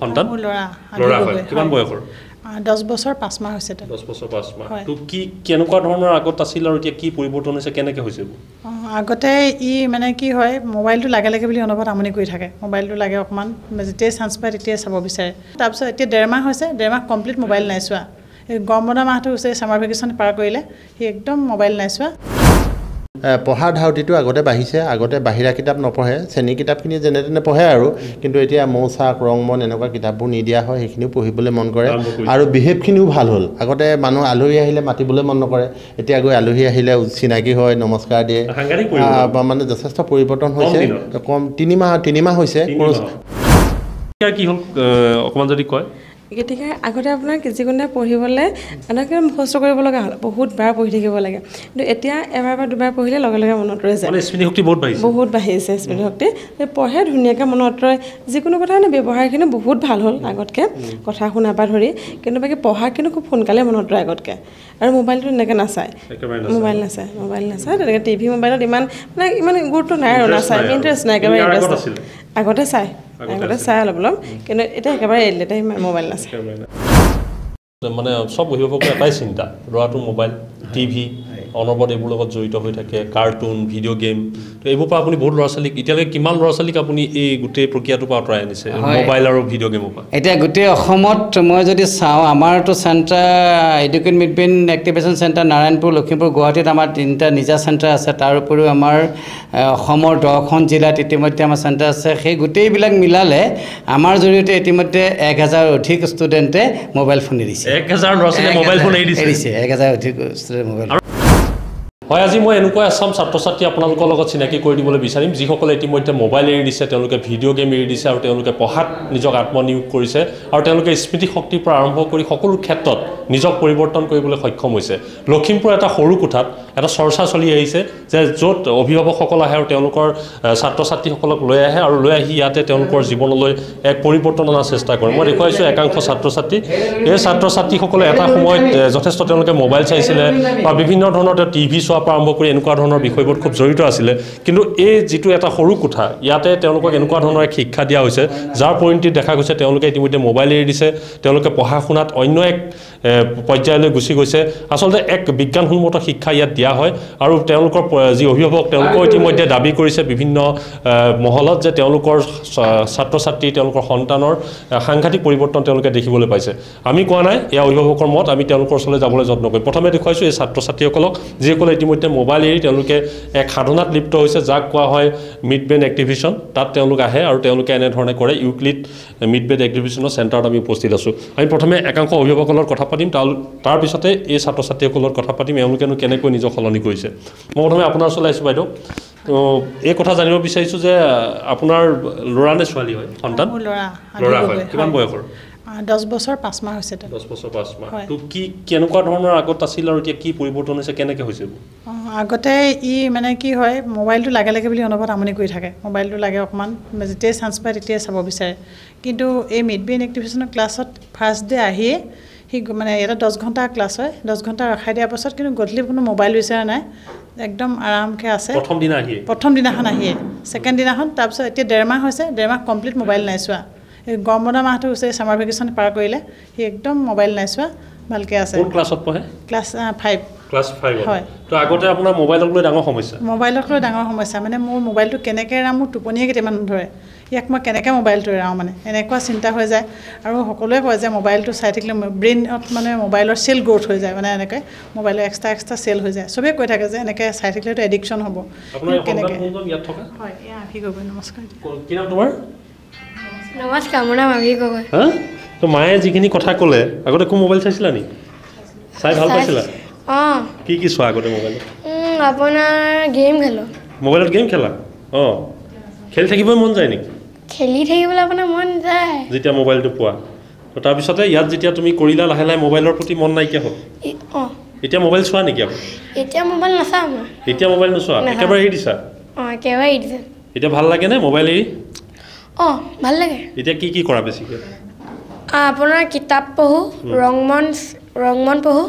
সন্তান ল'ৰা হয় কিমান বয়সৰ 10 বছৰ 5 মাহ হৈছে 10 বছৰ 5 মাহ তো কি কেনেকুৱা ধৰণৰ আগত আছিল আৰু এতিয়া কি পৰিৱৰ্তন হৈছে কেনেকৈ হৈছে আগতে ই মানে কি হয় মোবাইলটো লাগে লাগে বুলি অনবৰত আমনি কৰি থাকে মোবাইলটো লাগে অকমান যেতিয়াই চান্স পায় তেতিয়াই চাব বিচাৰে তাৰপিছত এতিয়া 1.5 মাহ হৈছে 1.5 মাহ কমপ্লিট মোবাইল নাই চোৱা এই গৰম বন্ধ মাহটো হৈছে সামাৰ ভেকেশ্যন পাৰ কৰিলে সি একদম মোবাইল নাই চোৱা পঢ়াৰ ধাউতিটো আগতে বাঢ়িছে আগতে বাহিৰা কিতাপ নপঢ়ে শ্ৰেণী কিতাপখিনি যেনে তেনে পঢ়ে আৰু কিন্তু এতিয়া মৌচাক ৰংমন এনেকুৱা কিতাপবোৰ নিদিয়া হয় সেইখিনিও পঢ়িবলৈ মন কৰে আৰু বিহেভখিনিও ভাল হ'ল আগতে মানুহ আলহী আহিলে মাতিবলৈ মন নকৰে এতিয়া গৈ আলহী আহিলে চিনাকি হয় নমস্কাৰ দিয়ে মানে যথেষ্ট পৰিৱৰ্তন হৈছে কম 3 মাহ হৈছে কি হ'ল অকমান যদি কয় গতিকে আগতে আপোনাৰ যিকোনো পঢ়িবলৈ এনেকৈ মুখস্থ কৰিব লগা হ'ল বহুত বাৰ পঢ়ি থাকিব লাগে কিন্তু এতিয়া এবাৰ বা দুবাৰ পঢ়িলে লগে লগে মনত ৰৈ যায় স্মৃতিশক্তি বহুত বাঢ়িছে স্মৃতিশক্তি পঢ়ে ধুনীয়াকৈ মনত ৰয় যিকোনো কথা ব্যৱহাৰখিনি বহুত ভাল হ'ল আগতকৈ কথা শুনাৰ পৰা ধৰি কিন্তু বাকী পঢ়া কিন্তু খুব সোনকালে মনত ৰয় আগতকৈ আৰু মোবাইলটো এনেকৈ নাচায় মোবাইল নাচায় তেনেকৈ টিভি মোবাইলত ইমান গুৰুত্ব নাই আৰু নাচায় ইণ্টাৰেষ্ট নাই একেবাৰে আগতে চায় অলপ কিন্তু এতিয়া একেবাৰে এৰিলে এতিয়া মোবাইল নাচায় মানে সব অভিভাৱকৰ এটাই চিন্তা ল'ৰাটো মোবাইল টিভি অনবৰত এইবোৰ লগত জড়িত হৈ থাকে কাৰ্টুন ভিডিঅ' গেম তো এইবোৰ পৰা আপুনি বহুত ল'ৰা ছোৱালীক এতিয়ালৈকে কিমান ল'ৰা ছোৱালীক আপুনি এই গোটেই প্ৰক্ৰিয়াটোৰ পৰা আঁতৰাই আনিছে মোবাইল আৰু ভিডিঅ' গেমৰ পৰা এতিয়া গোটেই অসমত মই যদি চাওঁ আমাৰতো চেণ্টাৰ এডুকেট মিডবেন এক্টিভেশ্যন চেণ্টাৰ নাৰায়ণপুৰ লখিমপুৰ গুৱাহাটীত আমাৰ 3টা নিজা চেণ্টাৰ আছে তাৰ উপৰিও আমাৰ অসমৰ 10খন জিলাত ইতিমধ্যে আমাৰ চেণ্টাৰ আছে সেই গোটেইবিলাক মিলালে আমাৰ জৰিয়তে ইতিমধ্যে 1000 অধিক ষ্টুডেণ্টে মোবাইল ফোন এৰিছে 1000 ল'ৰা ছোৱালীয়ে মোবাইল ফোন এৰিছে 1000 অধিক ষ্টুডেণ্ট মোবাইল হয় আজি মই এনেকুৱা এছাম ছাত্ৰ ছাত্ৰী আপোনালোকৰ লগত চিনাকি কৰি দিবলৈ বিচাৰিম যিসকলে ইতিমধ্যে মোবাইল এৰি দিছে তেওঁলোকে ভিডিঅ' গেম এৰি দিছে আৰু তেওঁলোকে পঢ়াত নিজক আত্মনিয়োগ কৰিছে আৰু তেওঁলোকে স্মৃতিশক্তিৰ পৰা আৰম্ভ কৰি সকলো ক্ষেত্ৰত নিজক পৰিৱৰ্তন কৰিবলৈ সক্ষম হৈছে লখিমপুৰ এটা সৰু কোঠাত এটা চৰ্চা চলি আহিছে যে য'ত অভিভাৱকসকল আহে আৰু তেওঁলোকৰ ছাত্ৰ ছাত্ৰীসকলক লৈ আহে আৰু লৈ আহি ইয়াতে তেওঁলোকৰ জীৱনলৈ এক পৰিৱৰ্তন অনাৰ চেষ্টা কৰে মই দেখুৱাইছোঁ একাংশ ছাত্ৰ ছাত্ৰী এই ছাত্ৰ ছাত্ৰীসকলে এটা সময়ত যথেষ্ট তেওঁলোকে মোবাইল চাইছিলে বা বিভিন্ন ধৰণৰ টিভি চোৱা পৰা আৰম্ভ কৰি এনেকুৱা ধৰণৰ বিষয়বোৰ খুব জড়িত আছিলে কিন্তু এই যিটো এটা সৰু কোঠা ইয়াতে তেওঁলোকক এনেকুৱা ধৰণৰ এক শিক্ষা দিয়া হৈছে যাৰ পৰিণতিত দেখা গৈছে তেওঁলোকে ইতিমধ্যে মোবাইল এৰি দিছে তেওঁলোকে পঢ়া শুনাত অন্য এক পৰ্যায়লৈ গুচি গৈছে আচলতে এক বিজ্ঞানসন্মত শিক্ষা ইয়াত দিয়া হয় আৰু তেওঁলোকৰ যি অভিভাৱক তেওঁলোকেও ইতিমধ্যে দাবী কৰিছে বিভিন্ন মহলত যে তেওঁলোকৰ ছাত্ৰ ছাত্ৰী তেওঁলোকৰ সন্তানৰ সাংঘাতিক পৰিৱৰ্তন তেওঁলোকে দেখিবলৈ পাইছে আমি কোৱা নাই এয়া অভিভাৱকৰ মত আমি তেওঁলোকৰ ওচৰলৈ যাবলৈ যত্ন কৰিম প্ৰথমে দেখুৱাইছোঁ এই ছাত্ৰ ছাত্ৰীসকলক যিসকলে ইতিমধ্যে মোবাইল এৰি তেওঁলোকে এক সাধনাত লিপ্ত হৈছে যাক কোৱা হয় মিডবেন এক্টিভিশ্যন তাত তেওঁলোক আহে আৰু তেওঁলোকে এনেধৰণে কৰে ইউক্লিড মিডবেন এক্টিভিশ্যনৰ চেণ্টাৰত আমি উপস্থিত আছোঁ আমি প্ৰথমে একাংশ অভিভাৱকৰ লগত কথা পাতিম তাৰ পিছতে এই ছাত্ৰ ছাত্ৰীসকলৰ কথা পাতিম এওঁলোকেনো কেনেকৈ নিজক সলনি কৰিছে মই প্ৰথমে আপোনাৰ ওচৰলৈ আহিছোঁ বাইদেউ তো এই কথা জানিব বিচাৰিছোঁ যে আপোনাৰ ল'ৰা নে ছোৱালী হয় সন্তান ল'ৰা হয় কিমান বয়সৰ 10 বছৰ 5 মাহ হৈছে 10 বছৰ 5 মাহ তো কি কেনেকুৱা ধৰণৰ আগত আছিল আৰু এতিয়া কি পৰিৱৰ্তন হৈছে কেনেকৈ হৈছে আগতে ই মানে কি হয় মোবাইলটো লাগে লাগে বুলি অনবৰত আমনি কৰি থাকে মোবাইলটো লাগে অকমান যেতিয়াই চান্স পায় তেতিয়াই চাব বিচাৰে কিন্তু এই মিডবেন এক্টিভিশ্যনৰ ক্লাছত ফাৰ্ষ্ট ডে আহিয়ে সি মানে এটা 10 ঘণ্টা ক্লাছ হয় 10 ঘণ্টা ৰখাই দিয়াৰ পাছত কিন্তু গধূলি কোনো মোবাইল বিচাৰা নাই একদম আৰামকৈ আছে প্ৰথম দিনাখন আহিয়ে ছেকেণ্ড দিনাখন তাৰপিছত এতিয়া 1.5 মাহ হৈছে 1.5 মাহ কমপ্লিট মোবাইল নাই চোৱা এই গৰম বন্ধ মাহটো হৈছে সামাৰ ভেকেশ্যন পাৰ কৰিলে সি একদম মোবাইল নাই চোৱা ভালকৈ আছে কোন ক্লাছত পঢ়ে ক্লাছ 5 ক্লাছ 5 হয় তো আগতে আপোনাৰ মোবাইলক লৈ ডাঙৰ সমস্যা মানে মোৰ মোবাইলটো কেনেকৈ এৰাম মোৰ টোপনিয়ে কেতিয়াবা নধৰে ইয়াক মই কেনেকৈ মোবাইলটো এৰাওঁ মানে এনেকুৱা চিন্তা হৈ যায় আৰু সকলোৱে কয় যে মোবাইলটো চাই থাকিলে ব্ৰেইনত মানে মোবাইলৰ চেল গ্ৰ'থ হৈ যায় মানে এনেকৈ মোবাইলৰ এক্সট্ৰা চেল হৈ যায় চবেই কৈ থাকে যে এনেকৈ চাই থাকিলেতো এডিকশ্যন হ'ব কেনেকৈ হয় এয়া আফি গগৈ নমস্কাৰ কি নাম তোমাৰ নমস্কাৰ মোৰ নাম আফি গগৈ তো মায়ে যিখিনি কথা ক'লে আগতে কোন মোবাইল চাইছিলা নি চাই ভাল পাইছিলা কি চোৱা আগতে মোবাইলত আপোনাৰ গেম খেলোঁ মোবাইলত গেম খেলা খেলি থাকিবই মন যায় নেকি খেলি থাকিবলৈ আপোনাৰ মন যায় যেতিয়া মোবাইলটো পোৱা তো তাৰপিছতে ইয়াত যেতিয়া তুমি কৰিলা লাহে লাহে মোবাইলৰ প্ৰতি মন নাইকিয়া হ'ল এতিয়া মোবাইল চোৱা নেকি আপুনি এতিয়া মোবাইল নাচাওঁ মই এতিয়া মোবাইল নোচোৱা একেবাৰে এৰি দিছা একেবাৰে এৰি দিছোঁ এতিয়া ভাল লাগে নে মোবাইল এৰি ভাল লাগে এতিয়া কি কৰা বেছিকৈ আপোনাৰ কিতাপ পঢ়োঁ ৰংমন পঢ়োঁ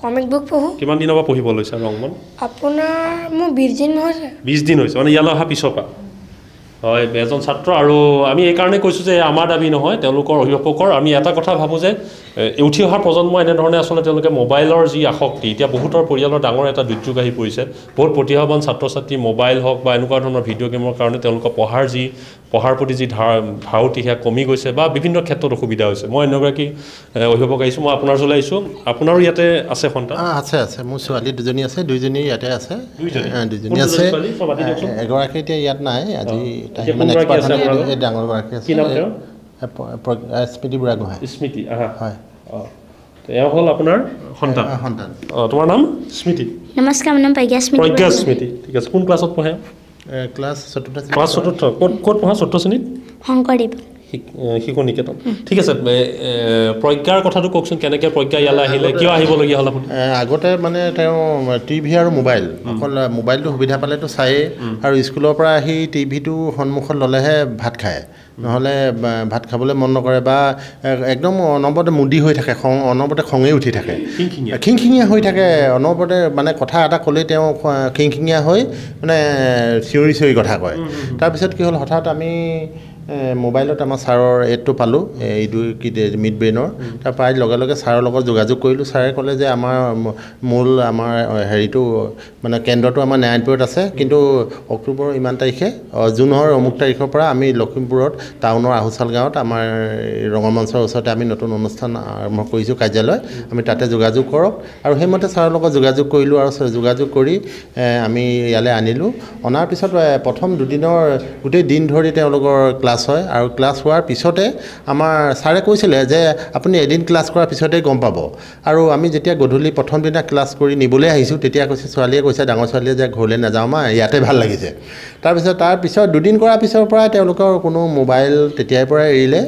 কমিক বুক পঢ়োঁ কিমান দিনৰ পৰা পঢ়িব লৈছা ৰংমন আপোনাৰ মোৰ 20 দিন হৈছে 20 দিন হৈছে মানে ইয়ালৈ অহা পিছৰ পৰা হয় এজন ছাত্ৰ আৰু আমি এই কাৰণে কৈছোঁ যে আমাৰ দাবী নহয় তেওঁলোকৰ অভিভাৱকৰ আমি এটা কথা ভাবোঁ যে উঠি অহা প্ৰজন্ম এনেধৰণে আচলতে তেওঁলোকে মোবাইলৰ যি আসক্তি এতিয়া বহুতৰ পৰিয়ালৰ ডাঙৰ এটা দুৰ্যোগ আহি পৰিছে বহুত প্ৰতিভাৱান ছাত্ৰ ছাত্ৰী মোবাইল হওক বা এনেকুৱা ধৰণৰ ভিডিঅ' গেমৰ কাৰণে তেওঁলোকৰ পঢ়াৰ প্ৰতি যি ধাউতি সেয়া কমি গৈছে বা বিভিন্ন ক্ষেত্ৰত অসুবিধা হৈছে মই এগৰাকী অভিভাৱক আহিছোঁ মই আপোনাৰ ওচৰলৈ আহিছোঁ আপোনাৰো ইয়াতে আছে সন্তান আছে মোৰ ছোৱালী দুজনী আছে দুইজনী ইয়াতে আছে দুজনী আছে এগৰাকী এতিয়া ইয়াত নাই আজি ডাঙৰগৰাকী আছে স্মৃতি বুঢ়াগোহাঁই স্মৃতি হয় এওঁ হ'ল আপোনাৰ সন্তান তোমাৰ নাম স্মৃতি নমস্কাৰ মোৰ নাম প্ৰজ্ঞা স্মৃতি ঠিক আছে কোন ক্লাছত পঢ়ে ক্লাছ চতুৰ্থ ক'ত পঢ়া চতুৰ্থ শ্ৰেণীত শংকৰদেৱ শিশু নিকেতন ঠিক আছে প্ৰজ্ঞাৰ কথাটো কওকচোন কেনেকৈ প্ৰজ্ঞা ইয়ালৈ আহিলে কিয় আহিবলগীয়া হ'ল আপুনি আগতে মানে তেওঁ টিভি আৰু মোবাইল অকল মোবাইলটো সুবিধা পালেতো চায়েই আৰু স্কুলৰ পৰা আহি টিভিটো সন্মুখত ল'লেহে ভাত খায় নহ'লে ভাত খাবলৈ মন নকৰে বা একদম অনবৰতে মুদি হৈ থাকে অনবৰতে খঙেই উঠি থাকে খিংখিঙীয়া হৈ থাকে অনবৰতে মানে কথা এটা ক'লেই তেওঁ খিংখিঙীয়া হৈ মানে চিঞৰি চিঞৰি কথা কয় তাৰপিছত কি হ'ল হঠাৎ আমি মোবাইলত আমাৰ ছাৰৰ এডটো পালোঁ এইটো কি মিড ব্ৰেইনৰ তাৰ পাই লগে লগে ছাৰৰ লগত যোগাযোগ কৰিলোঁ ছাৰে ক'লে যে আমাৰ আমাৰ হেৰিটো মানে কেন্দ্ৰটো আমাৰ নাৰায়ণপুৰত আছে কিন্তু অক্টোবৰ ইমান তাৰিখে জুনৰ অমুক তাৰিখৰ পৰা আমি লখিমপুৰত টাউনৰ আহুচাল গাঁৱত আমাৰ ৰঙমঞ্চৰ ওচৰতে আমি নতুন অনুষ্ঠান আৰম্ভ কৰিছোঁ কাৰ্যালয় আমি তাতে যোগাযোগ কৰক আৰু সেইমতে ছাৰৰ লগত যোগাযোগ কৰিলোঁ আৰু যোগাযোগ কৰি আমি ইয়ালৈ আনিলোঁ অনাৰ পিছত প্ৰথম দুদিনৰ গোটেই দিন ধৰি তেওঁলোকৰ ক্লাছ হয় আৰু ক্লাছ হোৱাৰ পিছতে আমাৰ ছাৰে কৈছিলে যে আপুনি এদিন ক্লাছ কৰাৰ পিছতেই গম পাব আৰু আমি যেতিয়া গধূলি প্ৰথম দিনা ক্লাছ কৰি নিবলৈ আহিছোঁ তেতিয়া কৈছে ছোৱালীয়ে কৈছে ডাঙৰ ছোৱালীয়ে যে ঘৰলৈ নাযাওঁ মা ইয়াতে ভাল লাগিছে তাৰপিছত দুদিন কৰাৰ পিছৰ পৰাই তেওঁলোকৰ কোনো মোবাইল তেতিয়াৰ পৰাই এৰিলে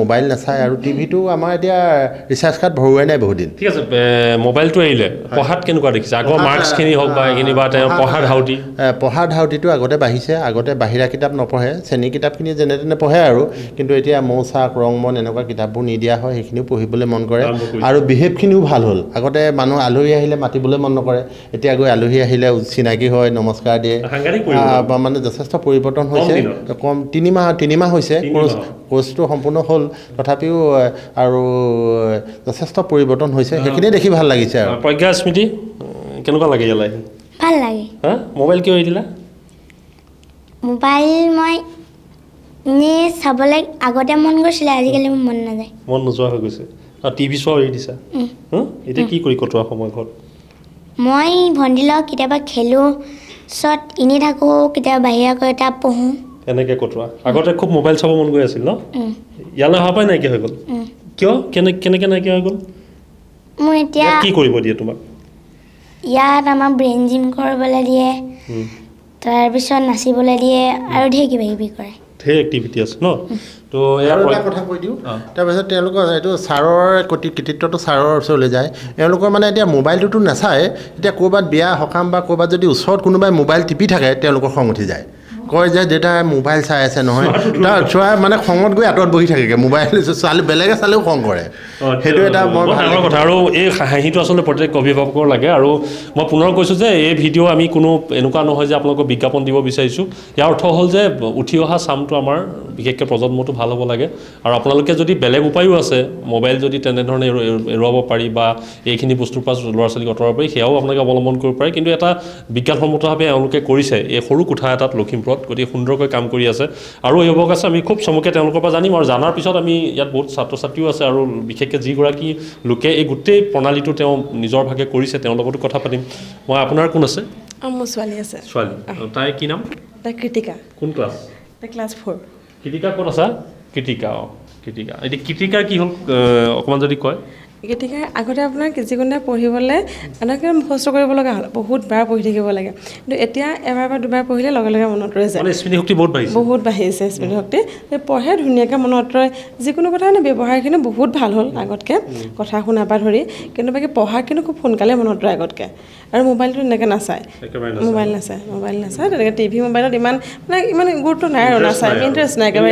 মোবাইল নাচায় আৰু টিভিটো আমাৰ এতিয়া ৰিচাৰ্জ কাৰ্ড ভৰোৱাই নাই বহুত দিন ঠিক আছে মোবাইলটো এৰিলে পঢ়াত কেনেকুৱা দেখিছে আগৰ মাৰ্কছখিনি হওক বা এইখিনি বা তেওঁ পঢ়াৰ ধাউতিটো আগতে বাঢ়িছে আগতে বাহিৰা কিতাপ নপঢ়ে শ্ৰেণী কিতাপখিনি যেনে তেনে পঢ়ে আৰু কিন্তু এতিয়া মৌচাক ৰংমন এনেকুৱা কিতাপবোৰ নিদিয়া হয় সেইখিনিও পঢ়িবলৈ মন কৰে আৰু বিহেভখিনিও ভাল হ'ল আগতে মানুহ আলহী আহিলে মাতিবলৈ মন নকৰে এতিয়া গৈ আলহী আহিলে চিনাকি হয় নমস্কাৰ দিয়ে মানে যথেষ্ট পৰিৱৰ্তন হৈছে কম তিনিমাহ হৈছে কোৰ্চটো সম্পূৰ্ণ হ'ল তথাপিও আৰু যথেষ্ট পৰিৱৰ্তন হৈছে সেইখিনিয়ে দেখি ভাল লাগিছে আৰু প্ৰজ্ঞা স্মৃতি কেনেকুৱা লাগে ইয়ালৈ ভাল লাগে মোবাইল কিয় এৰি দিলা মোবাইল মই এনেই চাবলৈ আগতে মন গৈছিলে আজিকালি মোৰ মন নাযায় মন নোযোৱা হৈ গৈছে আৰু টিভি চোৱা এৰি দিছা এতিয়া কি কৰি কটোৱা সময় ঘৰত মই ভণ্টিৰ লগত কেতিয়াবা খেলোঁ চত এনেই থাকোঁ কেতিয়াবা বাহিৰা কিতাপ পঢ়োঁ এনেকৈ কটোৱা আগতে খুব মোবাইল চাব মন গৈ আছিল ন ইয়ালৈ অহা পাই নাইকিয়া হৈ গ'ল কিয় কেনেকৈ নাইকিয়া হৈ গ'ল মোৰ এতিয়া কি কৰিব দিয়ে তোমাক ইয়াত আমাৰ ব্ৰেইন জিম কৰিবলৈ দিয়ে তাৰপিছত নাচিবলৈ দিয়ে আৰু ঢেৰ কিবা কিবি কৰে ঢেৰ এক্টিভিটি আছে ন তো এটা কথা কৈ দিওঁ তাৰপিছত তেওঁলোকৰ এইটো ছাৰৰ কৃতিত্বটো ছাৰৰ ওচৰলৈ যায় তেওঁলোকৰ মানে এতিয়া মোবাইলটোতো নাচায় এতিয়া ক'ৰবাত বিয়া সকাম বা ক'ৰবাত যদি ওচৰত কোনোবাই মোবাইল টিপি থাকে তেওঁলোকৰ খং উঠি যায় কয় যে দেউতাই মোবাইল চাই আছে নহয় তাৰ চোৱা মানে খঙত গৈ আঁতৰত বহি থাকেগৈ মোবাইল চালে বেলেগে চালেও খং কৰে সেইটো এটা বৰ ডাঙৰ কথা আৰু এই হাঁহিটো আচলতে প্ৰত্যেক অভিভাৱকৰ লাগে আৰু মই পুনৰ কৈছোঁ যে এই ভিডিঅ' আমি কোনো এনেকুৱা নহয় যে আপোনালোকক বিজ্ঞাপন দিব বিচাৰিছোঁ ইয়াৰ অৰ্থ হ'ল যে উঠি অহা চামটো আমাৰ বিশেষকৈ প্ৰজন্মটো ভাল হ'ব লাগে আৰু আপোনালোকে যদি বেলেগ উপায়ো আছে মোবাইল যদি তেনেধৰণে এৰুৱাব পাৰি বা এইখিনি বস্তুৰ পৰা ল'ৰা ছোৱালীক আঁতৰাব পাৰি সেয়াও আপোনালোকে অৱলম্বন কৰিব পাৰে কিন্তু এটা বিজ্ঞানসন্মতভাৱে এওঁলোকে কৰিছে এই সৰু কোঠা এটাত লখিমপুৰত গতিকে সুন্দৰকৈ কাম কৰি আছে আৰু অভিভাৱক আছে আমি খুব চমুকৈ তেওঁলোকৰ পৰা জানিম আৰু জানাৰ পিছত আমি ইয়াত বহুত ছাত্ৰ ছাত্ৰীও আছে আৰু বিশেষকৈ যিগৰাকী লোকে এই গোটেই প্ৰণালীটো তেওঁ নিজৰ ভাগে কৰিছে তেওঁৰ লগতো কথা পাতিম মই আপোনাৰ কোন আছে মোৰ ছোৱালী আছে ছোৱালী তাই কি নাম তাই কৃতিকা কোন ক্লাছ তাই ক্লাছ 4 কৃতিকা ক'ত আছা কৃতিকা কৃতিকা এতিয়া কৃতিকাৰ কি হ'ল অকণমান যদি কয় গতিকে আগতে আপোনাৰ যিকোনো পঢ়িবলৈ এনেকৈ মুখস্থ কৰিব লগা হ'ল বহুত বাৰ পঢ়ি থাকিব লাগে কিন্তু এতিয়া এবাৰ বা দুবাৰ পঢ়িলে লগে লগে মনত ৰৈ যায় স্মৃতিশক্তি বহুত বাঢ়িছে স্মৃতিশক্তি পঢ়ে ধুনীয়াকৈ মনত ৰয় যিকোনো কথা ব্যৱহাৰখিনি বহুত ভাল হ'ল আগতকৈ কথা শুনাৰ পৰা ধৰি কিন্তু বাকী পঢ়া কিন্তু খুব সোনকালে মনত ৰয় আগতকৈ আৰু মোবাইলটো এনেকৈ নাচায় মোবাইল নাচায় তেনেকৈ টিভি মোবাইলত ইমান গুৰুত্ব নাই আৰু নাচায় ইণ্টাৰেষ্ট নাই একেবাৰে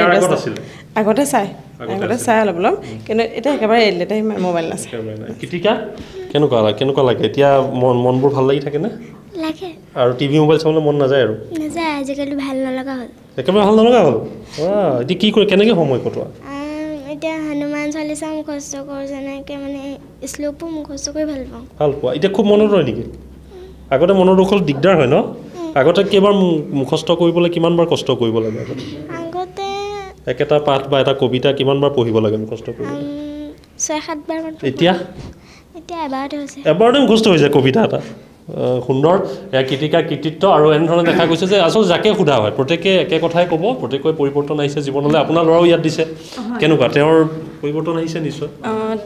আগতে চায় অলপ কিন্তু এতিয়া একেবাৰে এৰিলে তাই মোবাইল নাচায় কৃতিকা কেনেকুৱা লাগে এতিয়া মনবোৰ ভাল লাগি থাকেনে লাগে আৰু টিভি মোবাইল চাবলৈ মন নাযায় আৰু নাযায় আজিকালি ভাল নলগা হ'ল একেবাৰে ভাল নলগা হ'ল এতিয়া কি কৰি কেনেকৈ সময় কটোৱা এতিয়া হনুমান চালিচা মুখস্থ কৰোঁ যেনেকৈ মানে শ্লোকো মুখস্থ কৰি ভাল পোৱা এতিয়া খুব মনত ৰয় নেকি আগতে মনত ৰখল দিগদাৰ হয় ন আগতে কেইবাৰ মুখস্থ কৰিবলৈ কিমানবাৰ কষ্ট কৰিব লাগে আগতে একেটা পাঠ বা এটা কবিতা কিমানবাৰ পঢ়িব লাগে মুখস্থ কৰিবলৈ 6-7 বাৰ এতিয়া এবাৰতে মুখস্থ হৈ যায় কবিতা এটা সুন্দৰ এয়া কৃতিত্ব আৰু এনেধৰণে দেখা গৈছে যে আচলতে যাকে সোধা হয় প্ৰত্যেকে একে কথাই ক'ব প্ৰত্যেকৰে পৰিৱৰ্তন আহিছে জীৱনলৈ আপোনাৰ ল'ৰাও ইয়াত দিছে কেনেকুৱা তেওঁৰ পৰিৱৰ্তন আহিছে নিশ্চয়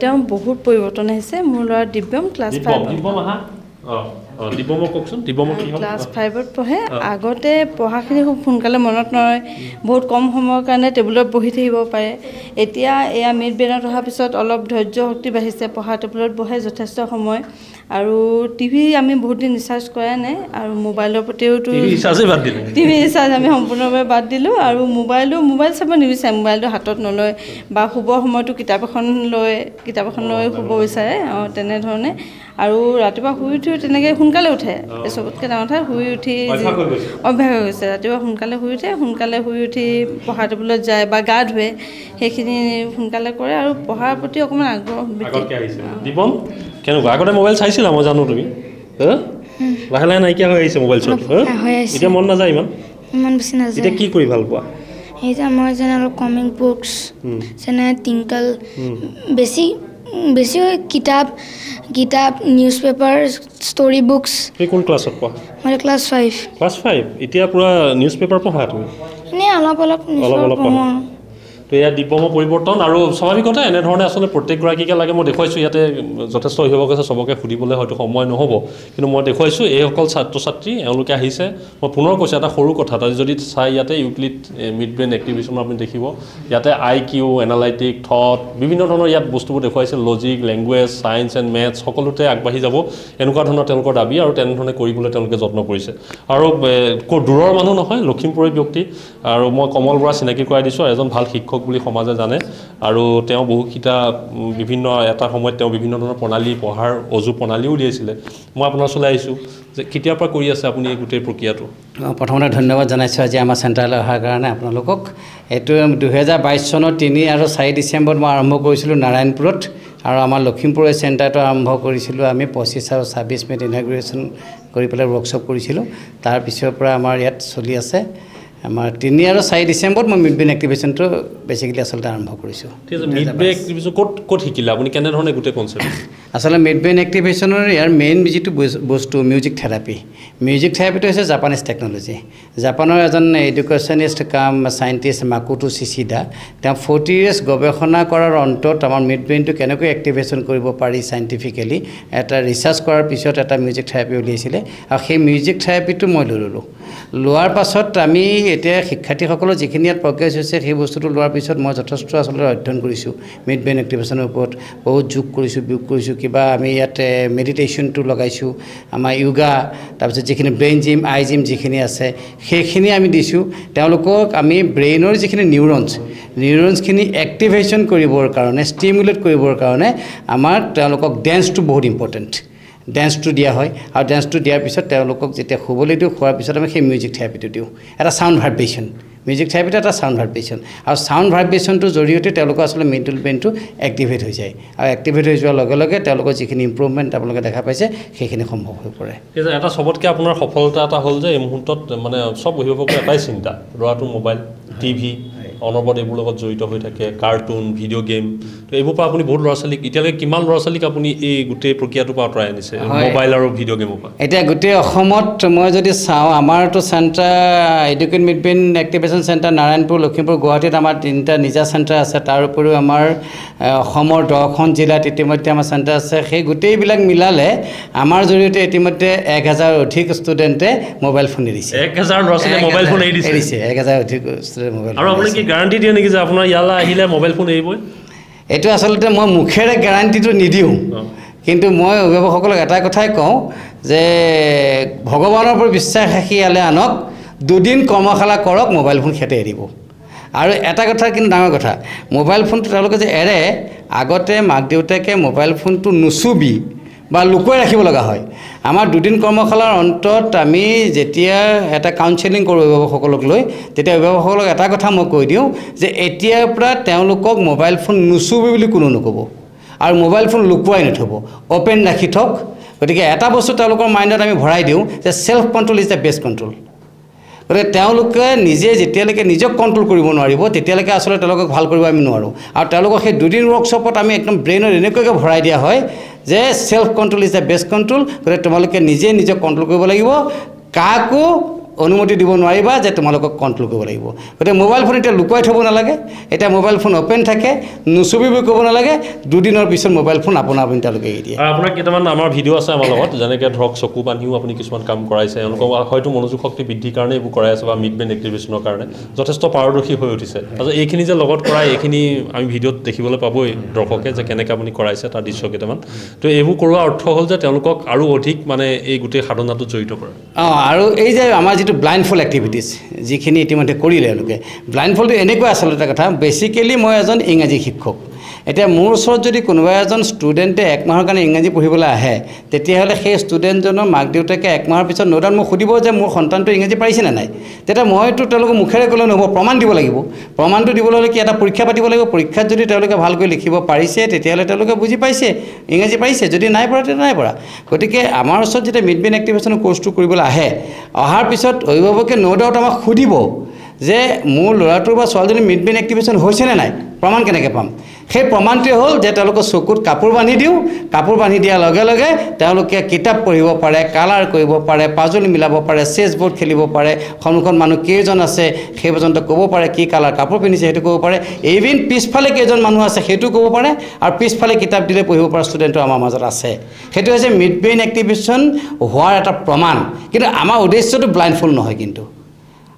তেওঁ বহুত পৰিৱৰ্তন আহিছে মোৰ ল'ৰা দিব্যম ক্লাছ 5 দিব্যমক কওকচোন দিব্যমক কি হ'ল ক্লাছ 5ত পঢ়ে আগতে পঢ়াখিনি খুব সোনকালে মনত নৰয় বহুত কম সময়ৰ কাৰণে টেবুলত বহি থাকিব পাৰে এতিয়া এয়া মিড ব্ৰেইনত অহাৰ পিছত অলপ ধৈৰ্য শক্তি বাঢ়িছে পঢ়া টেবুলত বহে যথেষ্ট সময় আৰু টিভি আমি বহুত দিন ৰিচাৰ্জ কৰা নাই আৰু মোবাইলৰ প্ৰতিও টিভি ৰিচাৰ্জ আমি সম্পূৰ্ণভাৱে বাদ দিলোঁ আৰু মোবাইল চাব নিবিচাৰে মোবাইলটো হাতত নলয় বা শুবৰ সময়তো কিতাপ এখন লৈ শুব বিচাৰে তেনেধৰণে আৰু ৰাতিপুৱা শুই উঠি তেনেকৈ সোনকালে উঠে চবতকৈ ডাঙৰ কথা শুই উঠি অভ্যাস হৈ গৈছে ৰাতিপুৱা সোনকালে শুই উঠি পঢ়া টেবুলত যায় বা গা ধুৱে সেইখিনি সোনকালে কৰে আৰু পঢ়াৰ প্ৰতি অকণমান আগ্ৰহ দিবন কেনেকুৱা আগতে মোবাইল চাইছিলা মই জানো তুমি লাহে লাহে নাইকিয়া হৈ আহিছে মোবাইল চোৱাটো এতিয়া মন নাযায় ইমান বেছি নাযায় এতিয়া কি কৰি ভাল পোৱা এতিয়া মই যেনে অলপ কমিক বুকছ যেনে টিংকল বেছি কিতাপ নিউজ পেপাৰ ষ্টৰি বুকছ কোন ক্লাছত পঢ়া মই ক্লাছ 5 এতিয়া পুৰা নিউজ পেপাৰ পঢ়া তুমি এনেই অলপ পঢ়োঁ তো এয়া দিব্যম পৰিৱৰ্তন আৰু স্বাভাৱিকতে এনেধৰণে আচলতে প্ৰত্যেকগৰাকীকে লাগে মই দেখুৱাইছোঁ ইয়াতে যথেষ্ট অভিভাৱক আছে চবকে সুধিবলৈ হয়তো সময় নহ'ব কিন্তু মই দেখুৱাইছোঁ এইসকল ছাত্ৰ ছাত্ৰী এওঁলোকে আহিছে মই পুনৰ কৈছোঁ এটা সৰু কথা এটা যদি চাই ইয়াতে ইউক্লিড মিড ব্ৰেইন এক্টিভিশ্যন আপুনি দেখিব ইয়াতে IQ এনালাইটিক থট বিভিন্ন ধৰণৰ ইয়াত বস্তুবোৰ দেখুৱাইছে logic language science and maths সকলোতে আগবাঢ়ি যাব এনেকুৱা ধৰণৰ তেওঁলোকৰ দাবী আৰু তেনেধৰণে কৰিবলৈ তেওঁলোকে যত্ন কৰিছে আৰু দূৰৰ মানুহ নহয় লখিমপুৰৰ ব্যক্তি আৰু মই কমল বৰা চিনাকি কৰাই দিছোঁ এজন ভাল শিক্ষক বুলি সমাজে জানে আৰু তেওঁ বহুকেইটা বিভিন্ন এটা সময়ত তেওঁ বিভিন্ন ধৰণৰ প্ৰণালী পঢ়াৰ অজু প্ৰণালীও উলিয়াইছিলে মই আপোনাৰ ওচৰলৈ আহিছোঁ যে কেতিয়াৰ পৰা কৰি আছে আপুনি এই গোটেই প্ৰক্ৰিয়াটো প্ৰথমতে ধন্যবাদ জনাইছোঁ আজি আমাৰ চেণ্টাৰলৈ অহাৰ কাৰণে আপোনালোকক এইটো 2022 চনৰ 3 আৰু 4 ডিচেম্বৰত মই আৰম্ভ কৰিছিলোঁ নাৰায়ণপুৰত আৰু আমাৰ লখিমপুৰৰ চেণ্টাৰটো আৰম্ভ কৰিছিলোঁ আমি 25 আৰু 26 মেত ইনাগুৰেশ্যন কৰি পেলাই ৱৰ্কশ্বপ কৰিছিলোঁ তাৰপিছৰ পৰা আমাৰ ইয়াত চলি আছে আমাৰ 3 আৰু 4 ডিচেম্বৰত মই মিড ব্ৰেইন এক্টিভেশ্যনটো বেছিকেলি আচলতে আৰম্ভ কৰিছোঁ মিড ব্ৰেইন এক্টিভেশ্যন ক'ত শিকিলে আপুনি কেনেধৰণে গোটেই কনচেপ্ট আচলতে মিড ব্ৰেইন এক্টিভেশ্যনৰ ইয়াৰ মেইন যিটো বস্তু মিউজিক থেৰাপিটো হৈছে জাপানিজ টেকন'লজি জাপানৰ এজন এডুকেশ্যনিষ্ট কাম চাইণ্টিষ্ট মাকোটো চিচিডা তেওঁ 40 years গৱেষণা কৰাৰ অন্তত আমাৰ মিড ব্ৰেইনটো কেনেকৈ এক্টিভেশ্যন কৰিব পাৰি চাইণ্টিফিকেলি এটা ৰিচাৰ্চ কৰাৰ পিছত এটা মিউজিক থেৰাপি উলিয়াইছিলে আৰু সেই মিউজিক থেৰাপিটো মই ল'লোঁ লোৱাৰ পাছত আমি এতিয়া শিক্ষাৰ্থীসকলৰ যিখিনি ইয়াত প্ৰগ্ৰেছ হৈছে সেই বস্তুটো লোৱাৰ পিছত মই যথেষ্ট আচলতে অধ্যয়ন কৰিছোঁ মিড ব্ৰেইন এক্টিভেশ্যনৰ ওপৰত বহুত যোগ কৰিছোঁ কিবা আমি ইয়াত মেডিটেশ্যনটো লগাইছোঁ আমাৰ য়োগা তাৰপিছত যিখিনি ব্ৰেইন জিম আই জিম যিখিনি আছে সেইখিনি আমি দিছোঁ তেওঁলোকক আমি ব্ৰেইনৰ যিখিনি নিউৰনছখিনি এক্টিভেশ্যন কৰিবৰ কাৰণে ষ্টিমুলেট কৰিবৰ কাৰণে আমাৰ তেওঁলোকক ডেন্সটো বহুত ইম্পৰ্টেণ্ট ডেন্সটো দিয়া হয় আৰু ডেন্সটো দিয়াৰ পিছত তেওঁলোকক যেতিয়া শুবলৈ দিওঁ খোৱাৰ পিছত আমি সেই মিউজিক থেৰাপিটো দিওঁ এটা চাউণ্ড ভাইব্ৰেশ্যন মিউজিক থেৰাপিটো এটা চাউণ্ড ভাইব্ৰেশ্যন আৰু চাউণ্ড ভাইব্ৰেশ্যনটোৰ জৰিয়তে তেওঁলোকৰ আচলতে মেণ্টেল ব্ৰেইনটো এক্টিভেট হৈ যায় আৰু এক্টিভেট হৈ যোৱাৰ লগে লগে তেওঁলোকৰ যিখিনি ইম্প্ৰুভমেণ্ট আপোনালোকে দেখা পাইছে সেইখিনি সম্ভৱ হৈ পৰে এটা চবতকৈ আপোনাৰ সফলতা এটা হ'ল যে এই মুহূৰ্তত মানে চব অভিভাৱকৰ এটাই চিন্তা ল'ৰাটোৰ মোবাইল টিভি অনবৰত এইবোৰ লগত জড়িত হৈ থাকে কাৰ্টুন ভিডিঅ' গেম তো এইবোৰ পৰা আপুনি বহুত ল'ৰা ছোৱালীক এতিয়ালৈকে কিমান ল'ৰা ছোৱালীক আপুনি এই গোটেই প্ৰক্ৰিয়াটোৰ পৰা আঁতৰাই আনিছে মোবাইল আৰু ভিডিঅ' গেমৰ পৰা এতিয়া গোটেই অসমত মই যদি চাওঁ আমাৰতো centre educate mid brain activation centre Narayanpur Lakhimpur গুৱাহাটীত আমাৰ 3টা নিজা চেণ্টাৰ আছে তাৰ উপৰিও আমাৰ অসমৰ 10খন জিলাত ইতিমধ্যে আমাৰ চেণ্টাৰ আছে সেই গোটেইবিলাক মিলালে আমাৰ জৰিয়তে ইতিমধ্যে 1000 অধিক ষ্টুডেণ্টে মোবাইল ফোন এৰিছে 1000 ল'ৰা ছোৱালীয়ে মোবাইল ফোন এৰিছে 1000 অধিক ষ্টুডেণ্ট মোবাইল আৰু আপুনি কি গ্যাৰাণ্টি দিয়ে নেকি যে আপোনাৰ ইয়ালৈ আহিলে মোবাইল ফোন এৰিবই এইটো আচলতে মই মুখেৰে গ্যাৰাণ্টিটো নিদিওঁ কিন্তু মই অভিভাৱকসকলক এটা কথাই কওঁ যে ভগৱানৰ ওপৰত বিশ্বাস ৰাখি ইয়ালৈ আনক 2 দিন কৰ্মশালা কৰক মোবাইল ফোন সিহঁতে এৰিব আৰু এটা কথা কিন্তু ডাঙৰ কথা মোবাইল ফোনটো তেওঁলোকে যে এৰে আগতে মাক দেউতাকে মোবাইল ফোনটো নুচুবি বা লুকুৱাই ৰাখিব লগা হয় আমাৰ দুদিন কৰ্মশালাৰ অন্তত আমি যেতিয়া এটা কাউন্সেলিং কৰোঁ অভিভাৱকসকলক লৈ তেতিয়া অভিভাৱকসকলক এটা কথা মই কৈ দিওঁ যে এতিয়াৰ পৰা তেওঁলোকক মোবাইল ফোন নুচুবি বুলি কোনো নক'ব আৰু মোবাইল ফোন লুকুৱাই নথ'ব অ'পেন ৰাখি থওক গতিকে এটা বস্তু তেওঁলোকৰ মাইণ্ডত আমি ভৰাই দিওঁ যে self control is the best control গতিকে তেওঁলোকে নিজে যেতিয়ালৈকে নিজক কণ্ট্ৰোল কৰিব নোৱাৰিব তেতিয়ালৈকে আচলতে তেওঁলোকক ভাল কৰিব আমি নোৱাৰোঁ আৰু তেওঁলোকক সেই দুদিন ৱৰ্কশ্বপত আমি একদম ব্ৰেইনত এনেকুৱাকৈ ভৰাই দিয়া হয় যে self control is the best control গতিকে তোমালোকে নিজে নিজক কণ্ট্ৰোল কৰিব লাগিব কাকো অনুমতি দিব নোৱাৰিবা যে তোমালোকক কণ্ট্ৰোল কৰিব লাগিব গতিকে মোবাইল ফোন এতিয়া লুকুৱাই থ'ব নালাগে এতিয়া মোবাইল ফোন অ'পেন থাকে নুচুবি বুলি ক'ব নালাগে দুদিনৰ পিছত মোবাইল ফোন আপুনি তেওঁলোকে এৰি দিয়ে আপোনাৰ কেইটামান আমাৰ ভিডিঅ' আছে আমাৰ লগত যেনেকৈ ধৰক চকু বান্ধিও আপুনি কিছুমান কাম কৰাইছে এওঁলোকক হয়তো মনোযোগ শক্তি বৃদ্ধিৰ কাৰণে এইবোৰ কৰাই আছে বা মিড ব্ৰেইন এক্টিভেশ্যনৰ কাৰণে যথেষ্ট পাৰদৰ্শী হৈ উঠিছে তাৰপিছত এইখিনি যে লগত কৰাই এইখিনি আমি ভিডিঅ'ত দেখিবলৈ পাবই দৰ্শকে যে কেনেকৈ আপুনি কৰাইছে তাৰ দৃশ্য কেইটামান তো এইবোৰ কৰোৱাৰ অৰ্থ হ'ল যে তেওঁলোকক আৰু অধিক মানে এই গোটেই সাধনাটো জড়িত কৰে আৰু এই যে আমাৰ যিটো ব্লাইণ্ডফল্ড এক্টিভিটিছ যিখিনি ইতিমধ্যে কৰিলে এওঁলোকে ব্লাইণ্ডফল্ডটো এনেকুৱা আচলতে এটা কথা বেচিকেলি মই এজন ইংৰাজী শিক্ষক এতিয়া মোৰ ওচৰত যদি কোনোবা এজন ষ্টুডেণ্টে এক মাহৰ কাৰণে ইংৰাজী পঢ়িবলৈ আহে তেতিয়াহ'লে সেই ষ্টুডেণ্টজনৰ মাক দেউতাকে এক মাহৰ পিছত ন'ডাউট মোক সুধিব যে মোৰ সন্তানটো ইংৰাজী পাৰিছে নে নাই তেতিয়া মইতো তেওঁলোকক মুখেৰে ক'লে নহ'ব প্ৰমাণ দিব লাগিব প্ৰমাণটো দিবলৈ হ'লে কি এটা পৰীক্ষা পাতিব লাগিব পৰীক্ষাত যদি তেওঁলোকে ভালকৈ লিখিব পাৰিছে তেতিয়াহ'লে তেওঁলোকে বুজি পাইছে ইংৰাজী পাৰিছে যদি নাই পৰা তেতিয়া নাই পৰা গতিকে আমাৰ ওচৰত যেতিয়া মিড ব্ৰেইন এক্টিভেশ্যনৰ কোৰ্চটো কৰিবলৈ আহে অহাৰ পিছত অভিভাৱকে ন'ডাউট আমাক সুধিব যে মোৰ ল'ৰাটোৰ বা ছোৱালীজনীৰ মিড ব্ৰেইন এক্টিভেশ্যন হৈছেনে নাই প্ৰমাণ কেনেকৈ পাম সেই প্ৰমাণটোৱে হ'ল যে তেওঁলোকৰ চকুত কাপোৰ বান্ধি দিওঁ কাপোৰ বান্ধি দিয়াৰ লগে লগে তেওঁলোকে কিতাপ পঢ়িব পাৰে কালাৰ কৰিব পাৰে পাজল মিলাব পাৰে চেছ বৰ্ড খেলিব পাৰে সন্মুখত মানুহ কেইজন আছে সেই পৰ্যন্ত ক'ব পাৰে কি কালাৰ কাপোৰ পিন্ধিছে সেইটো ক'ব পাৰে ইভিন পিছফালে কেইজন মানুহ আছে সেইটো ক'ব পাৰে আৰু পিছফালে কিতাপ দিলে পঢ়িব পৰা ষ্টুডেণ্টো আমাৰ মাজত আছে সেইটো হৈছে মিড ব্ৰেইন এক্টিভেশ্যন হোৱাৰ এটা প্ৰমাণ কিন্তু আমাৰ উদ্দেশ্যটো ব্লাইণ্ডফল্ড নহয় কিন্তু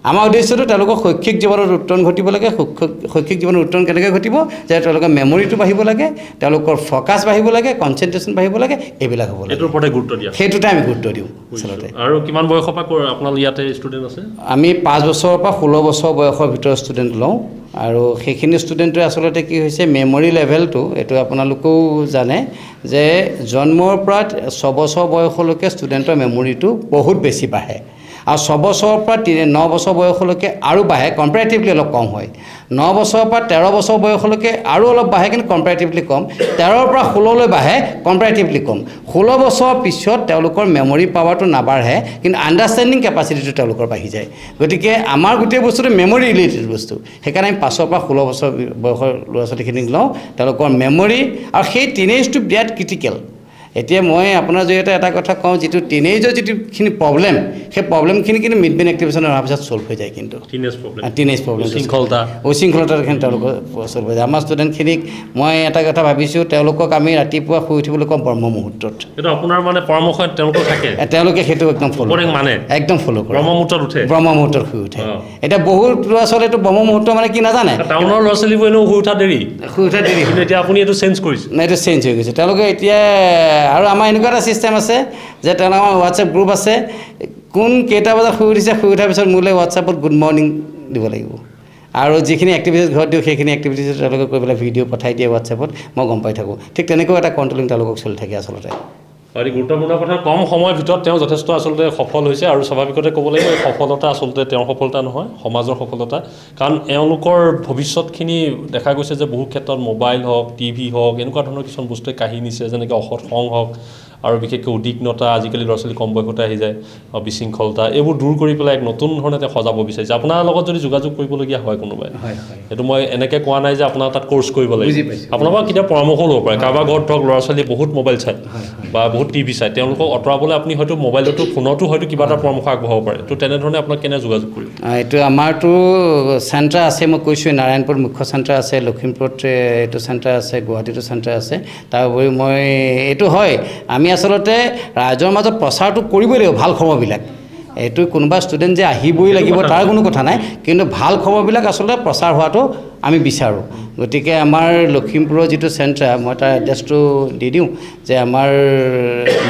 আমাৰ উদ্দেশ্যটো তেওঁলোকৰ শৈক্ষিক জীৱনত উত্তৰণ ঘটিব লাগে শৈক্ষিক জীৱনত উত্তৰণ কেনেকৈ ঘটিব যে তেওঁলোকৰ মেমৰিটো বাঢ়িব লাগে তেওঁলোকৰ ফ'কাছ বাঢ়িব লাগে কনচেনট্ৰেশ্যন বাঢ়িব লাগে এইবিলাক হ'ব লাগে এইটোৰ ওপৰতে গুৰুত্ব দিয়া সেইটোতে আমি গুৰুত্ব দিওঁ আচলতে আৰু কিমান বয়সৰ পৰা আপোনাৰ ইয়াতে ষ্টুডেণ্ট আছে আমি 5 বছৰৰ পৰা 16 বছৰ বয়সৰ ভিতৰত ষ্টুডেণ্ট লওঁ আৰু সেইখিনি ষ্টুডেণ্টটোৱে আচলতে কি হৈছে মেমৰি লেভেলটো এইটো আপোনালোকেও জানে যে জন্মৰ পৰা 6 বছৰ বয়সলৈকে ষ্টুডেণ্টৰ মেমৰিটো বহুত বেছি বাঢ়ে আৰু 6 বছৰৰ পৰা 9 বছৰ বয়সলৈকে আৰু বাঢ়ে কম্পেৰেটিভলি অলপ কম হয় 9 বছৰৰ পৰা 13 বছৰ বয়সলৈকে আৰু অলপ বাঢ়ে কিন্তু কম্পেৰেটিভলি কম 13ৰ পৰা 16লৈ বাঢ়ে কম্পেৰেটিভলি কম 16 বছৰৰ পিছত তেওঁলোকৰ মেমৰি পাৱাৰটো নাবাঢ়ে কিন্তু আণ্ডাৰষ্টেণ্ডিং কেপাচিটিটো তেওঁলোকৰ বাঢ়ি যায় গতিকে আমাৰ গোটেই বস্তুটো মেমৰি ৰিলেটেড বস্তু সেইকাৰণে আমি 5ৰ পৰা 16 বছৰ বয়সৰ ল'ৰা ছোৱালীখিনিক লওঁ তেওঁলোকৰ মেমৰি আৰু সেই টিনেজটো বিৰাট ক্ৰিটিকেল এতিয়া মই আপোনাৰ জৰিয়তে এটা কথা কওঁ যিটো টিনেজৰ যিটোখিনি প্ৰব্লেম সেই প্ৰব্লেমখিনি কিন্তু মিড ব্ৰেইন এক্টিভেশ্যন হোৱাৰ পিছত চল্ভ হৈ যায় কিন্তু টিনেজ প্ৰব্লেম উশৃংখলতাখিনি তেওঁলোকৰ চল্ভ হৈ যায় আমাৰ ষ্টুডেণ্টখিনিক মই এটা কথা ভাবিছোঁ তেওঁলোকক আমি ৰাতিপুৱা শুই উঠিবলৈ কওঁ ব্ৰহ্ম মুহূৰ্তত আপোনাৰ মানে পৰামৰ্শ তেওঁলোকৰ থাকে তেওঁলোকে সেইটো একদম ফ'ল' মানে একদম ফ'ল' কৰে ব্ৰহ্ম মুহূৰ্তত শুই উঠে এতিয়া বহুত ল'ৰা ছোৱালীটো ব্ৰহ্ম মুহূৰ্ত মানে কি নাজানে টাউনৰ ল'ৰা ছোৱালীবোৰ এনেও শুই উঠা দেৰি কিন্তু এতিয়া আপুনি এইটো চেঞ্জ কৰিছে এইটো চেঞ্জ হৈ গৈছে তেওঁলোকে এতিয়া আৰু আমাৰ এনেকুৱা এটা ছিষ্টেম আছে যে তেওঁলোকৰ আমাৰ হোৱাটছএপ গ্ৰুপ আছে কোন কেইটা বজাত শুই উঠিছে শুই উঠাৰ পিছত মোলৈ হোৱাটছএপত গুড মৰ্ণিং দিব লাগিব আৰু যিখিনি এক্টিভিটিজ ঘৰত দিওঁ সেইখিনি এক্টিভিটিজ তেওঁলোকে কৰি পেলাই ভিডিঅ' পঠাই দিয়ে হোৱাটছএপত মই গম পাই থাকোঁ ঠিক তেনেকৈ এটা কণ্ট্ৰলিং তেওঁলোকক চলি থাকে আচলতে অতি গুৰুত্বপূৰ্ণ কথা কম সময়ৰ ভিতৰত তেওঁ যথেষ্ট আচলতে সফল হৈছে আৰু স্বাভাৱিকতে ক'ব লাগিব এই সফলতা আচলতে তেওঁৰ সফলতা নহয় সমাজৰ সফলতা কাৰণ এওঁলোকৰ ভৱিষ্যতখিনি দেখা গৈছে যে বহু ক্ষেত্ৰত মোবাইল হওক টিভি হওক এনেকুৱা ধৰণৰ কিছুমান বস্তুৱে কাঢ়ি নিছে যেনেকৈ অসৎ সং হওক আৰু বিশেষকৈ উদ্বিগ্নতা আজিকালি ল'ৰা ছোৱালী কম বয়সতে আহি যায় বিশৃংখলতা এইবোৰ দূৰ কৰি পেলাই এক নতুন ধৰণে তেওঁ সজাব বিচাৰিছে আপোনাৰ লগত যদি যোগাযোগ কৰিবলগীয়া হয় কোনোবাই সেইটো মই এনেকৈ কোৱা নাই যে আপোনাৰ তাত কোৰ্চ কৰিব লাগিব আপোনাৰ পৰা কেতিয়াবা পৰামৰ্শ ল'ব পাৰে কাৰোবাৰ ঘৰত ধৰক ল'ৰা ছোৱালীয়ে বহুত মোবাইল চায় বা বহুত টিভি চায় তেওঁলোকক আঁতৰাবলৈ আপুনি হয়তো মোবাইলতো ফোনতো হয়তো কিবা এটা পৰামৰ্শ আগবঢ়াব পাৰে তো তেনেধৰণে আপোনাক কেনে যোগাযোগ কৰিব এইটো আমাৰতো চেণ্টাৰ আছে মই কৈছোঁ নাৰায়ণপুৰ মুখ্য চেণ্টাৰ আছে লখিমপুৰত এইটো চেণ্টাৰ আছে গুৱাহাটীতো চেণ্টাৰ আছে তাৰ উপৰি মই এইটো হয় আমি আচলতে ৰাইজৰ মাজত প্ৰচাৰটো কৰিবই লাগিব ভাল খবৰবিলাক এইটো কোনোবা ষ্টুডেণ্ট যে আহিবই লাগিব তাৰ কোনো কথা নাই কিন্তু ভাল খবৰবিলাক আচলতে প্ৰচাৰ হোৱাটো আমি বিচাৰোঁ গতিকে আমাৰ লখিমপুৰৰ যিটো চেণ্টাৰ মই তাৰ এড্ৰেছটো দি দিওঁ যে আমাৰ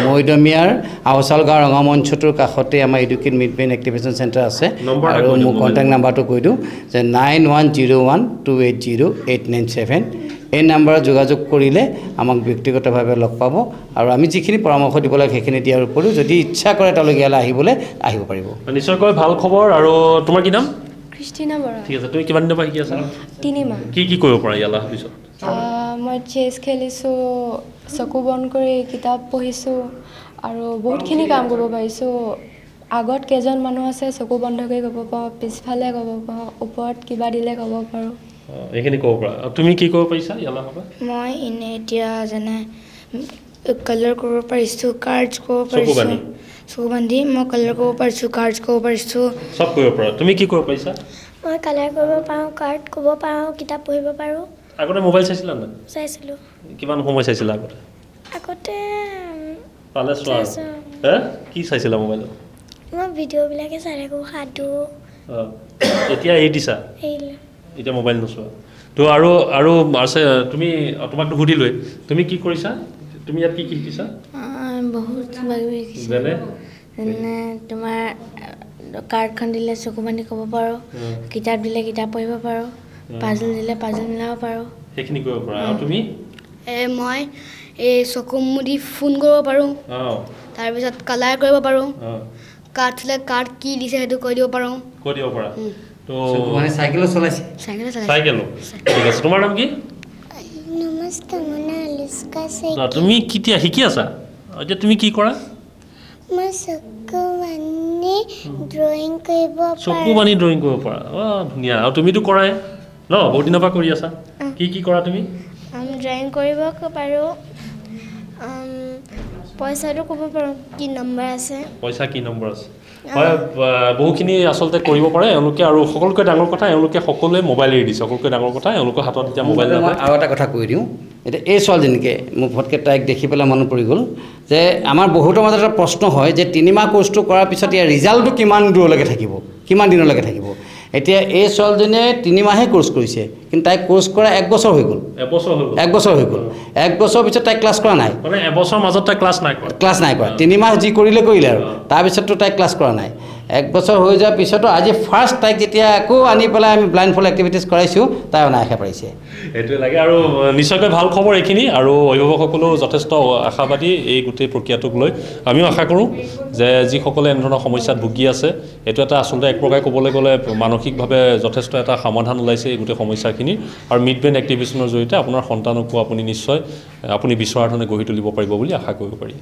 মৈদমিয়াৰ আহচাল গাঁও ৰঙামঞ্চটোৰ কাষতে আমাৰ educate mid brain activation centre আছে আৰু মোৰ কণ্টেক্ট নাম্বাৰটো কৈ দিওঁ যে 9101280897 এই নাম্বাৰত যোগাযোগ কৰিলে আমাক ব্যক্তিগতভাৱে লগ পাব আৰু আমি যিখিনি পৰামৰ্শ দিব লাগে সেইখিনি দিয়াৰ উপৰিও যদি ইচ্ছা কৰে তেওঁলোকে ইয়ালৈ আহিব পাৰিব নিশ্চয়কৈ ভাল খবৰ আৰু তোমাৰ কি নাম ক্ৰিষ্টিনা বৰা ঠিক আছে তুমি কিমান দিনৰ পৰা শিকি আছা 3 মাহ কি কৰিব পৰা ইয়ালৈ অহাৰ পিছত মই চেছ খেলিছোঁ চকু বন্ধ কৰি কিতাপ পঢ়িছোঁ আৰু বহুতখিনি কাম কৰিব পাৰিছোঁ আগত কেইজন মানুহ আছে চকু বন্ধ কৰি ক'ব পাৰোঁ পিছফালে ক'ব পাৰোঁ ওপৰত কিবা দিলে ক'ব পাৰোঁ এইখিনি ক'ব পৰা তুমি কি কৰিব পাৰিছা ইয়ালৈ অহাৰ পৰা মই এনে এতিয়া যেনে কালাৰ কৰিব পাৰিছোঁ কাৰ্ডছ কৰিব পাৰিছোঁ চকু বান্ধি মই কালাৰ কৰিব পাৰিছোঁ কাৰ্ডছ কৰিব পাৰিছোঁ চব কৰিব পৰা তুমি কি কৰিব পাৰিছা মই কালাৰ কৰিব পাৰোঁ কাৰ্ড ক'ব পাৰোঁ কিতাপ পঢ়িব পাৰোঁ আগতে মোবাইল চাইছিলা নাই চাইছিলোঁ কিমান সময় চাইছিলা আগতে পালে চোৱা কি চাইছিলা মোবাইলত মই ভিডিঅ'বিলাকে চাই থাকোঁ সাধু এতিয়া এৰি দিছা এতিয়া মোবাইল নোচোৱা তো আৰু আছে তুমি তোমাকতো সুধিলোৱে তুমি কি কৰিছা তুমি ইয়াত কি শিকিছা বহুত কিবা কিবি শিকিছোঁ যেনে তোমাৰ কাৰ্ডখন দিলে চকু বান্ধি ক'ব পাৰোঁ কিতাপ দিলে কিতাপ পঢ়িব পাৰোঁ পাজল দিলে পাজল মিলাব পাৰোঁ সেইখিনি কৰিব পাৰা আৰু তুমি মই এই চকু মুদি ফোন কৰিব পাৰোঁ তাৰপিছত কালাৰ কৰিব পাৰোঁ কাৰ্ড থ'লে কাৰ্ড কি দিছে সেইটো কৈ দিব পাৰোঁ তো চাইকেলো চলাইছে চাইকেলো ঠিক আছে তোমাৰ নাম কি নমস্কাৰ মোৰ নাম আলিস্কা তুমি কেতিয়া শিকি আছা এতিয়া তুমি কি কৰা মই চকু বান্ধি ড্ৰয়িং কৰিব চকু বান্ধি ড্ৰয়িং কৰিব পাৰা ধুনীয়া আৰু তুমিতো কৰাই ন বহুত দিনৰ পৰা কৰি আছা কি কৰা তুমি ড্ৰয়িং কৰিব পাৰোঁ পইচাটো ক'ব পাৰোঁ কি নম্বৰ আছে পইচা কি নম্বৰ আছে হয় বহুখিনি আচলতে কৰিব পাৰে এওঁলোকে আৰু সকলোতকৈ ডাঙৰ কথা এওঁলোকে সকলোৱে মোবাইল এৰি দিছে সকলোতকৈ ডাঙৰ কথা এওঁলোকৰ হাতত এতিয়া মোবাইল মই আৰু এটা কথা কৈ দিওঁ এতিয়া এই ছোৱালীজনীকে মোক ফটকৈ তাইক দেখি পেলাই মনত পৰি গ'ল যে আমাৰ বহুতৰ মাজত এটা প্ৰশ্ন হয় যে 3 মাহ কোৰ্চটো কৰাৰ পিছত ইয়াৰ ৰিজাল্টটো কিমান দূৰলৈকে থাকিব কিমান দিনলৈকে থাকিব এতিয়া এই ছোৱালীজনীয়ে 3 মাহে কোৰ্চ কৰিছে কিন্তু তাই কোৰ্চ কৰা 1 বছৰ হৈ গ'ল 1 বছৰ হৈ গ'ল 1 বছৰ পিছত তাই ক্লাছ কৰা নাই মানে 1 বছৰ মাজত তাই ক্লাছ নাই কৰা 3 মাহ যি কৰিলে আৰু তাৰপিছততো তাই ক্লাছ কৰা নাই 1 বছৰ হৈ যোৱাৰ পিছতো আজি ফাৰ্ষ্ট তাইক যেতিয়া আকৌ আনি পেলাই আমি ব্লাইণ্ড ফল এক্টিভিটিজ কৰাইছোঁ তাই অনায়াসে পাৰিছে এইটোৱে লাগে আৰু নিশ্চয়কৈ ভাল খবৰ এইখিনি আৰু অভিভাৱকসকলেও যথেষ্ট আশাবাদী এই গোটেই প্ৰক্ৰিয়াটোক লৈ আমিও আশা কৰোঁ যে যিসকলে এনেধৰণৰ সমস্যাত ভুগি আছে এইটো এটা আচলতে এক প্ৰকাৰে ক'বলৈ গ'লে মানসিকভাৱে যথেষ্ট এটা সমাধান ওলাইছে এই গোটেই সমস্যাখিনি আৰু মিড ব্ৰেইন এক্টিভিশ্যনৰ জৰিয়তে আপোনাৰ সন্তানকো আপুনি নিশ্চয় আপুনি বিচৰা ধৰণে গঢ়ি তুলিব পাৰিব বুলি আশা কৰিব পাৰি